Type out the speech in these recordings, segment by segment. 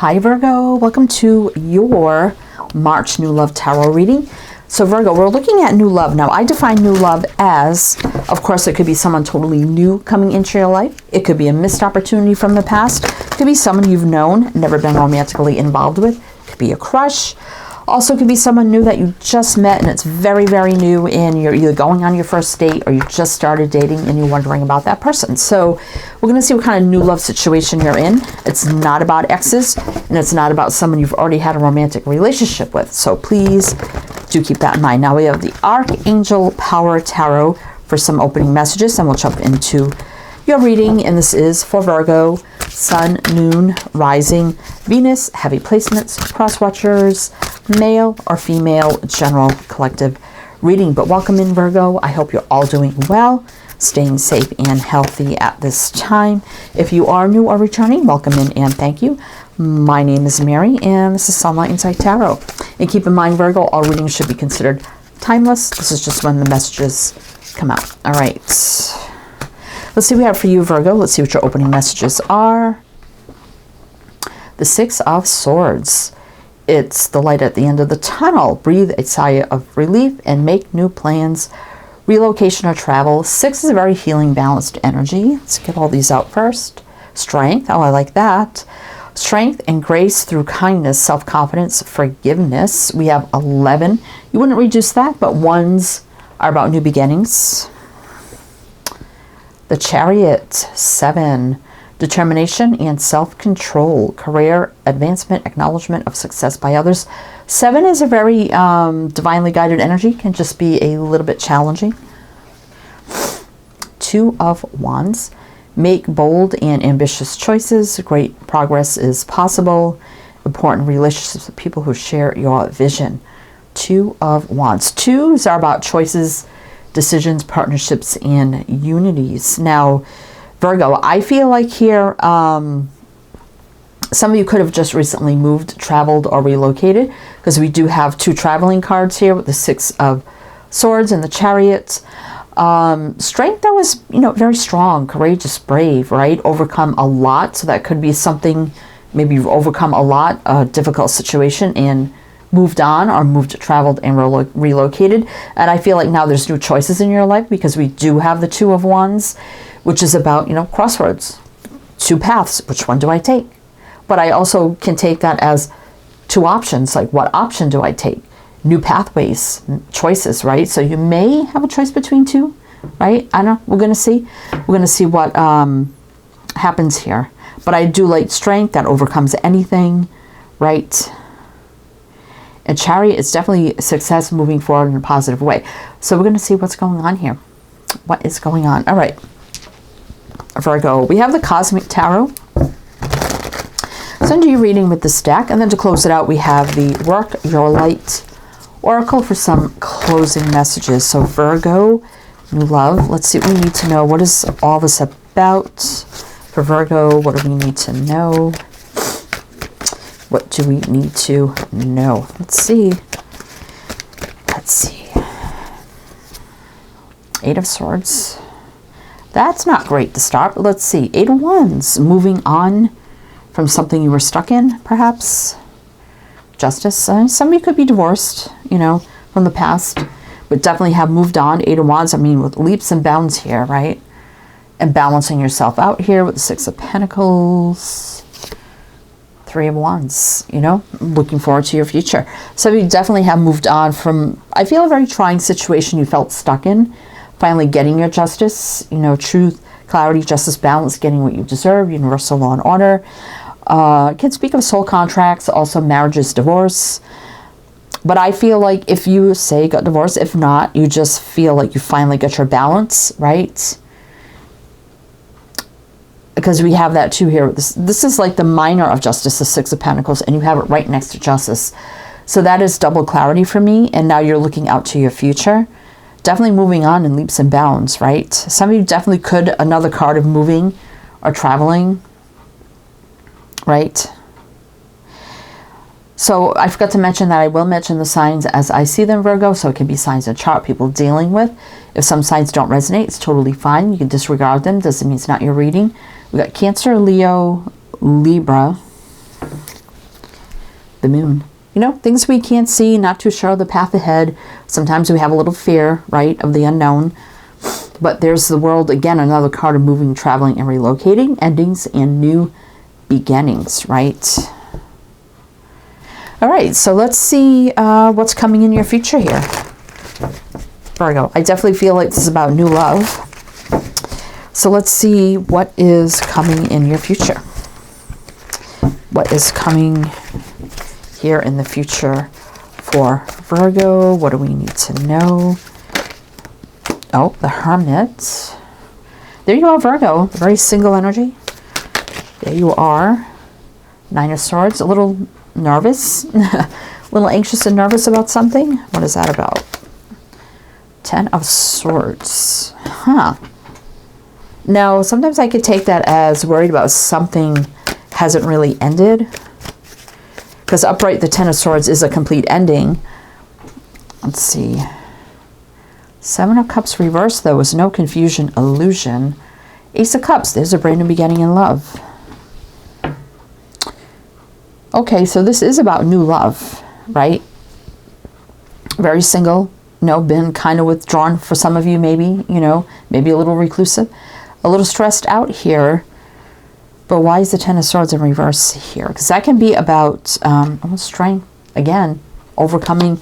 Hi Virgo, welcome to your March New Love Tarot reading. So Virgo, we're looking at new love. Now I define new love as, of course, it could be someone totally new coming into your life. It could be a missed opportunity from the past. It could be someone you've known, never been romantically involved with. It could be a crush. Also could be someone new that you just met and it's very, very new and you're either going on your first date or you just started dating and you're wondering about that person. So we're going to see what kind of new love situation you're in. It's not about exes and it's not about someone you've already had a romantic relationship with. So please do keep that in mind. Now we have the Archangel Power Tarot for some opening messages and we'll jump into your reading, and this is for Virgo, Sun, Moon, Rising, Venus, heavy placements, cross watchers, male or female, general collective reading. But welcome in Virgo. I hope you're all doing well, staying safe and healthy at this time. If you are new or returning, welcome in and thank you. My name is Mary and this is Sunlight Insight Tarot. And keep in mind, Virgo, all readings should be considered timeless. This is just when the messages come out. All right. Let's see what we have for you, Virgo. Let's see what your opening messages are. The Six of Swords. It's the light at the end of the tunnel. Breathe a sigh of relief and make new plans. Relocation or travel. 6 is a very healing, balanced energy. Let's get all these out first. Strength. Oh, I like that. Strength and grace through kindness, self-confidence, forgiveness. We have 11. You wouldn't reduce that, but 1s are about new beginnings. The Chariot. 7. Determination and self-control, career, advancement, acknowledgement of success by others. 7 is a very divinely guided energy, can just be a little bit challenging. 2 of Wands. Make bold and ambitious choices. Great progress is possible. Important relationships with people who share your vision. 2 of Wands. 2s are about choices, decisions, partnerships, and unities. Now, Virgo, I feel like here, some of you could have just recently moved, traveled, or relocated, because we do have 2 traveling cards here with the 6 of Swords and the Chariot. Strength, that was, very strong, courageous, brave, right? Overcome a lot. So that could be something, maybe you've overcome a lot, a difficult situation, and moved on or moved, traveled, and relocated. And I feel like now there's new choices in your life because we do have the 2 of Wands, which is about, crossroads, 2 paths. Which one do I take? But I also can take that as 2 options. Like, what option do I take? New pathways, choices, right? So you may have a choice between 2, right? I don't know. We're going to see. We're going to see what happens here. But I do like strength that overcomes anything, right? And Chariot is definitely success, moving forward in a positive way. So we're going to see what's going on here. What is going on? All right. Virgo, we have the Cosmic Tarot. So do your reading with this deck. And then to close it out, we have the Work Your Light Oracle for some closing messages. So Virgo, new love. Let's see what we need to know. What is all this about? For Virgo, what do we need to know? What do we need to know? Let's see. Let's see. 8 of Swords. That's not great to start, but let's see. 8 of Wands. Moving on from something you were stuck in, perhaps. Justice. Some of you could be divorced, from the past, but definitely have moved on. 8 of Wands, I mean, with leaps and bounds here, right? And balancing yourself out here with the 6 of Pentacles. 3 of Wands, looking forward to your future. So you definitely have moved on from, I feel, a very trying situation you felt stuck in. Finally getting your justice, truth, clarity, justice, balance, getting what you deserve, universal law and order. Can speak of soul contracts, also marriages, divorce. But I feel like if you say got divorced, if not, you just feel like you finally got your balance, right? Because we have that too here. This is like the minor of justice, the 6 of Pentacles, and you have it right next to justice. So that is double clarity for me. And now you're looking out to your future. Definitely moving on in leaps and bounds, right? Some of you definitely could, another card of moving or traveling, right? So I forgot to mention that I will mention the signs as I see them, Virgo. So it can be signs in chart people dealing with. If some signs don't resonate, it's totally fine. You can disregard them. Doesn't mean it's not your reading. We got Cancer, Leo, Libra, the moon. You know, things we can't see, not too sure of the path ahead. Sometimes we have a little fear, right, of the unknown. But there's the world, again, another card of moving, traveling, and relocating, endings and new beginnings, right? All right, so let's see what's coming in your future here. Virgo, I definitely feel like this is about new love. So let's see what is coming in your future. What is coming here in the future for Virgo? What do we need to know? Oh, the Hermit. There you are, Virgo. Very single energy. There you are. Nine of Swords. A little nervous. A little anxious and nervous about something. What is that about? Ten of Swords. Huh. Now, sometimes I could take that as worried about something hasn't really ended. Because upright, the Ten of Swords is a complete ending. Let's see. Seven of Cups reversed, though, is no confusion, illusion. Ace of Cups, there's a brand new beginning in love. Okay, so this is about new love, right? Very single, you know, been kind of withdrawn for some of you, maybe, you know, maybe a little reclusive, a little stressed out here. But why is the Ten of Swords in reverse here? Because that can be about strength, again, overcoming.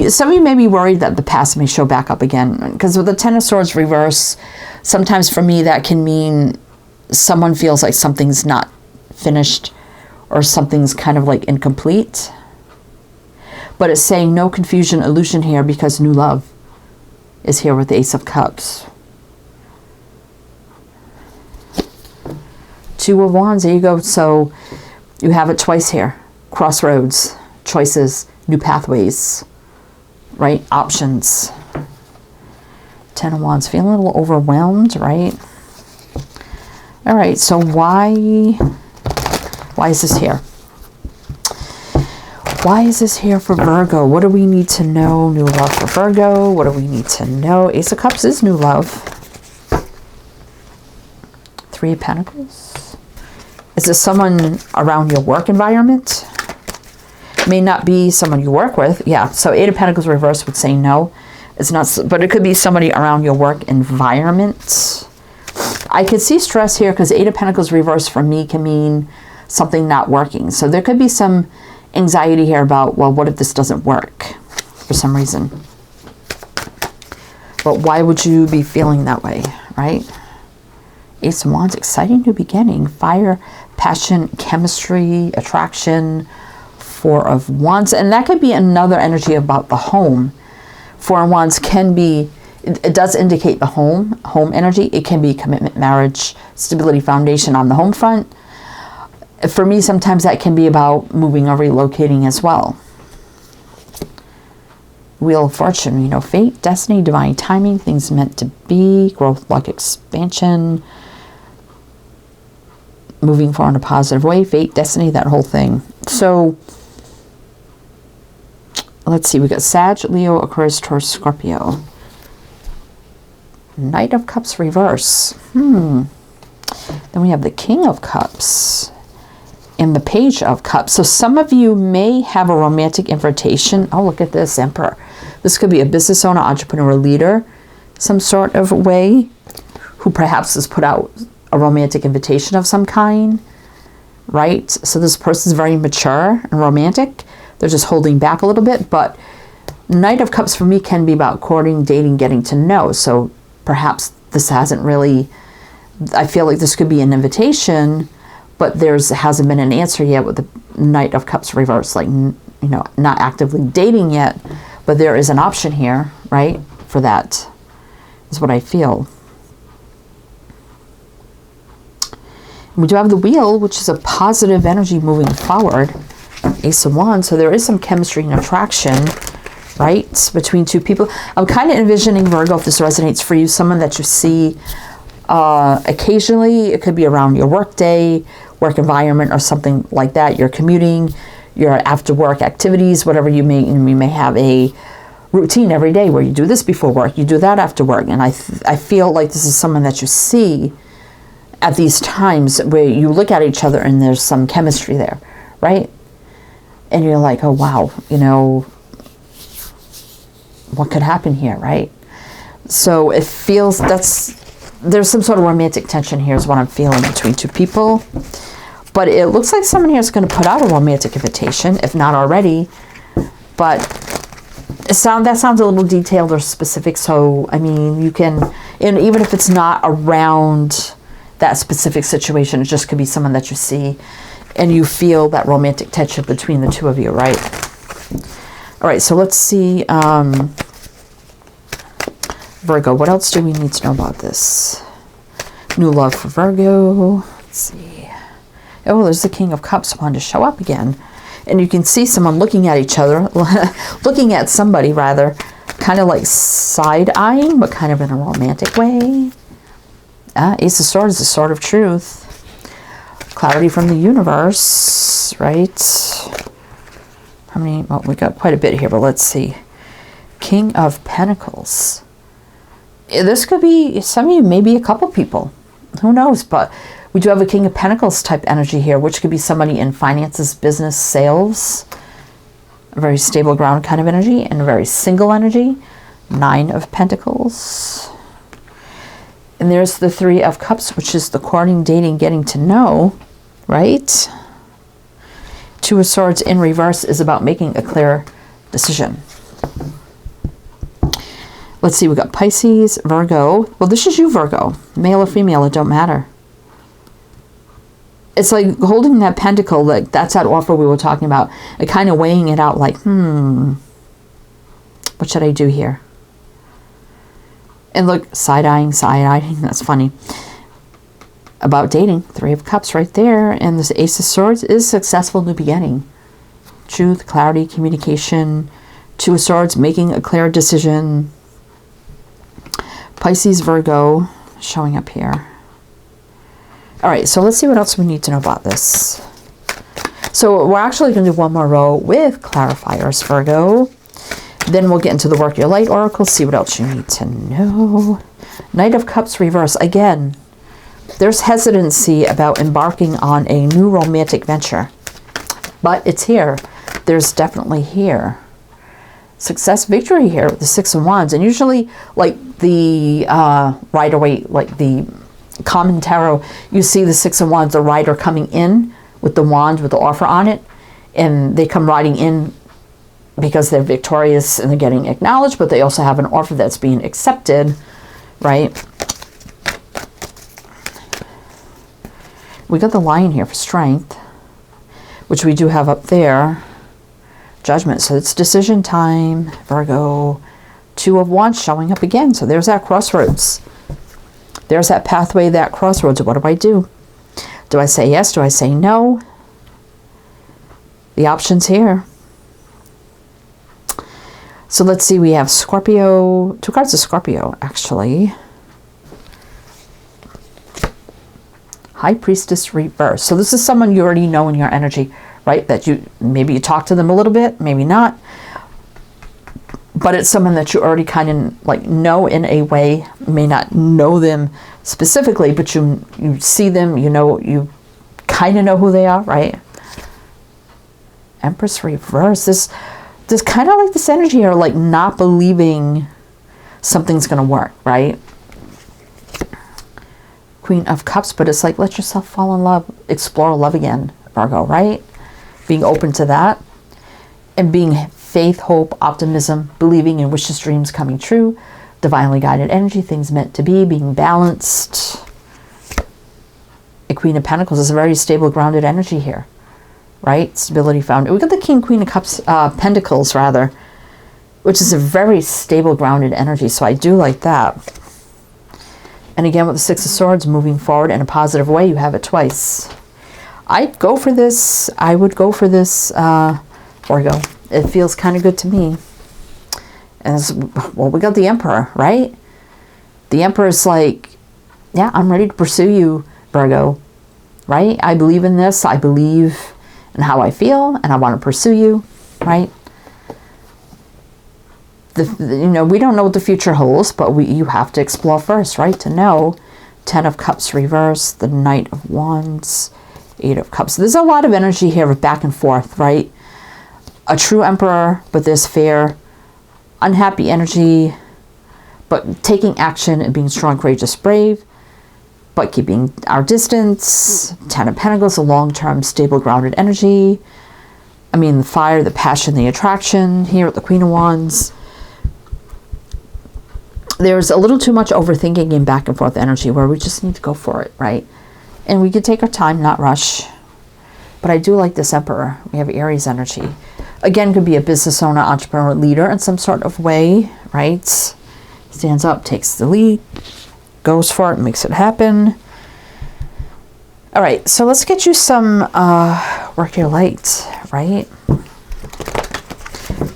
Some of you may be worried that the past may show back up again. Because with the Ten of Swords reverse, sometimes for me that can mean someone feels like something's not finished or something's kind of like incomplete. But it's saying no confusion, illusion here because new love is here with the Ace of Cups. Two of Wands, there you go. So you have it twice here. Crossroads, choices, new pathways, right? Options. Ten of Wands, feeling a little overwhelmed, right? All right, so why is this here? Why is this here for Virgo? What do we need to know? New love for Virgo. What do we need to know? Ace of Cups is new love. Three of Pentacles. Is this someone around your work environment? May not be someone you work with. Yeah, so Eight of Pentacles reverse would say no. It's not, but it could be somebody around your work environment. I could see stress here because Eight of Pentacles reverse for me can mean something not working. So there could be some anxiety here about, well, what if this doesn't work for some reason? But why would you be feeling that way, right? Ace of Wands, exciting new beginning. Fire, passion, chemistry, attraction. Four of Wands. And that could be another energy about the home. Four of Wands can be, it does indicate the home energy. It can be commitment, marriage, stability, foundation on the home front. For me, sometimes that can be about moving or relocating as well. Wheel of Fortune, you know, fate, destiny, divine timing, things meant to be, growth, luck, expansion, moving forward in a positive way, fate, destiny, that whole thing. So, let's see, we got Sag, Leo, Aquarius, Taurus, Scorpio. Knight of Cups reverse. Then we have the King of Cups and the Page of Cups. So some of you may have a romantic invitation. Oh, look at this, Emperor. This could be a business owner, entrepreneur, leader, some sort of way, who perhaps has put out a romantic invitation of some kind, right? So this person's very mature and romantic. They're just holding back a little bit. But Knight of Cups for me can be about courting, dating, getting to know. So perhaps this hasn't really, I feel like this could be an invitation, but hasn't been an answer yet with the Knight of Cups reverse, like, you know, not actively dating yet, but there is an option here, right, for that, is what I feel. We do have the Wheel, which is a positive energy moving forward. Ace of Wands, so there is some chemistry and attraction, right, between two people. I'm kind of envisioning, Virgo, if this resonates for you, someone that you see occasionally. It could be around your work day, work environment, or something like that. You're commuting, your after work activities, whatever you may have a routine every day where you do this before work, you do that after work. And I feel like this is someone that you see at these times where you look at each other and there's some chemistry there, right? And you're like, oh, wow, you know, what could happen here, right? So it feels there's some sort of romantic tension here is what I'm feeling between two people. But it looks like someone here is going to put out a romantic invitation, if not already. But that sounds a little detailed or specific. So, I mean, you can, and even if it's not around that specific situation, it just could be someone that you see and you feel that romantic tension between the two of you, right? All right, so let's see. Virgo, what else do we need to know about this? New love for Virgo. Let's see. Oh, there's the King of Cups wanting to show up again. And you can see someone looking at each other, looking at somebody rather, kind of like side-eyeing, but kind of in a romantic way. Ace of Swords, the Sword of Truth. Clarity from the universe, right? How many? Well, we got quite a bit here, but let's see. King of Pentacles. This could be some of you, maybe a couple people. Who knows? But we do have a King of Pentacles type energy here, which could be somebody in finances, business, sales. A very stable ground kind of energy, and a very single energy. 9 of Pentacles. And there's the 3 of Cups, which is the courting, dating, getting to know, right? 2 of Swords in reverse is about making a clear decision. Let's see, we got Pisces, Virgo. Well, this is you, Virgo. Male or female, it don't matter. It's like holding that pentacle, like that's that offer we were talking about. And kind of weighing it out like, what should I do here? And look, side-eyeing, that's funny. About dating, 3 of Cups right there. And this Ace of Swords is successful new beginning. Truth, clarity, communication. 2 of Swords, making a clear decision. Pisces, Virgo, showing up here. All right, so let's see what else we need to know about this. So we're actually going to do one more row with clarifiers, Virgo. Then we'll get into the Work Your Light Oracle, see what else you need to know. Knight of Cups reverse. Again, there's hesitancy about embarking on a new romantic venture. But it's here. There's definitely here. Success, victory here with the 6 of Wands. And usually, like the Rider-Waite, like the common tarot, you see the 6 of Wands, the rider coming in with the wand, with the offer on it. And they come riding in because they're victorious and they're getting acknowledged, but they also have an offer that's being accepted, right? We got the Lion here for strength, which we do have up there. Judgment, so it's decision time, Virgo. 2 of Wands showing up again, so there's that crossroads. There's that pathway, that crossroads. What do I do? Do I say yes? Do I say no? The options here. So let's see, we have Scorpio, 2 cards of Scorpio, actually. High Priestess reverse. So this is someone you already know in your energy, right? That maybe you talk to them a little bit, maybe not. But it's someone that you already kind of like know in a way. You may not know them specifically, but you see them, you kind of know who they are, right? Empress reverse. There's kind of like this energy here, like not believing something's going to work, right? Queen of Cups, but it's like, let yourself fall in love, explore love again, Virgo, right? Being open to that and being faith, hope, optimism, believing in wishes, dreams coming true, divinely guided energy, things meant to be, being balanced. A Queen of Pentacles is a very stable, grounded energy here, right? Stability found. We got the King, Queen of Cups, Pentacles rather, which is a very stable, grounded energy. So I do like that. And again, with the 6 of Swords, moving forward in a positive way, you have it twice. I'd go for this. I would go for this, Virgo. It feels kind of good to me. And well, we got the Emperor, right? The Emperor's like, yeah, I'm ready to pursue you, Virgo, right? I believe in this. I believe in how I feel, and I want to pursue you, right? We don't know what the future holds, but you have to explore first, right? To know. 10 of Cups reverse, the Knight of Wands, 8 of Cups. There's a lot of energy here of back and forth, right? a true emperor, but there's fear, unhappy energy, but taking action and being strong, courageous, brave, but keeping our distance. 10 of Pentacles, a long-term, stable, grounded energy. I mean, the fire, the passion, the attraction here at the Queen of Wands. There's a little too much overthinking and back and forth energy where we just need to go for it, right? And we can take our time, not rush. But I do like this Emperor. We have Aries energy. Again, could be a business owner, entrepreneur, leader in some sort of way, right? Stands up, takes the lead, goes for it, makes it happen. All right, so let's get you some work your light, right?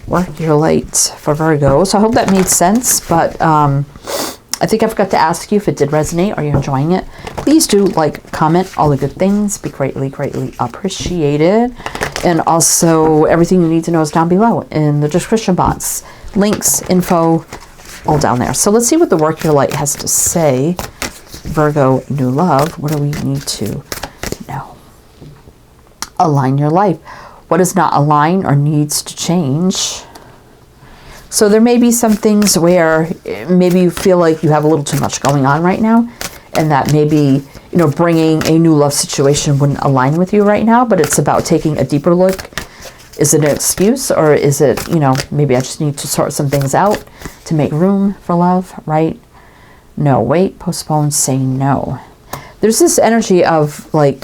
Work your light for Virgo. So I hope that made sense, but I think I forgot to ask you if it did resonate. Are you enjoying it? Please do like, comment, all the good things. Be greatly, greatly appreciated. And also, everything you need to know is down below in the description box. Links, info, all down there. So let's see what the Work Your Light has to say. Virgo, new love. What do we need to know? Align your life. What is not aligned or needs to change? So there may be some things where maybe you feel like you have a little too much going on right now, and that maybe, you know, bringing a new love situation wouldn't align with you right now, but it's about taking a deeper look. Is it an excuse, or is it, you know, maybe I just need to sort some things out to make room for love, right? No, wait, postpone, say no. There's this energy of like,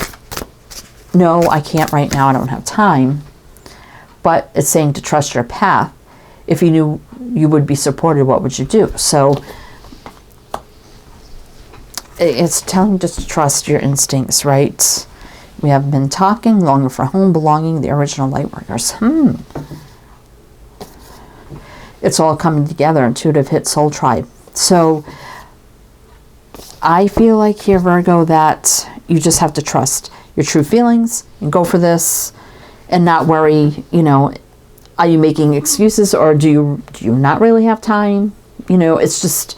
no, I can't right now, I don't have time. But it's saying to trust your path. If you knew you would be supported, what would you do? So it's telling you just to trust your instincts, right? We have been talking, longing for home, belonging, the original light workers. It's all coming together, intuitive hit, soul tribe. So I feel like here, Virgo, that you just have to trust your true feelings and go for this and not worry, you know, are you making excuses, or do you not really have time? You know, it's just,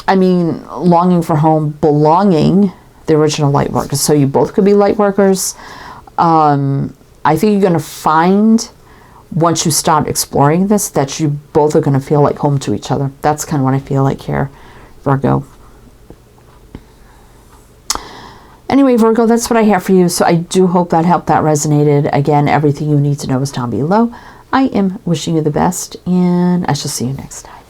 I mean, longing for home, belonging, the original light workers. So you both could be light workers. I think you're going to find, once you start exploring this, that you both are going to feel like home to each other. That's kind of what I feel like here, Virgo. Anyway, Virgo, that's what I have for you. So I do hope that helped, that resonated. Again, everything you need to know is down below. I am wishing you the best, and I shall see you next time.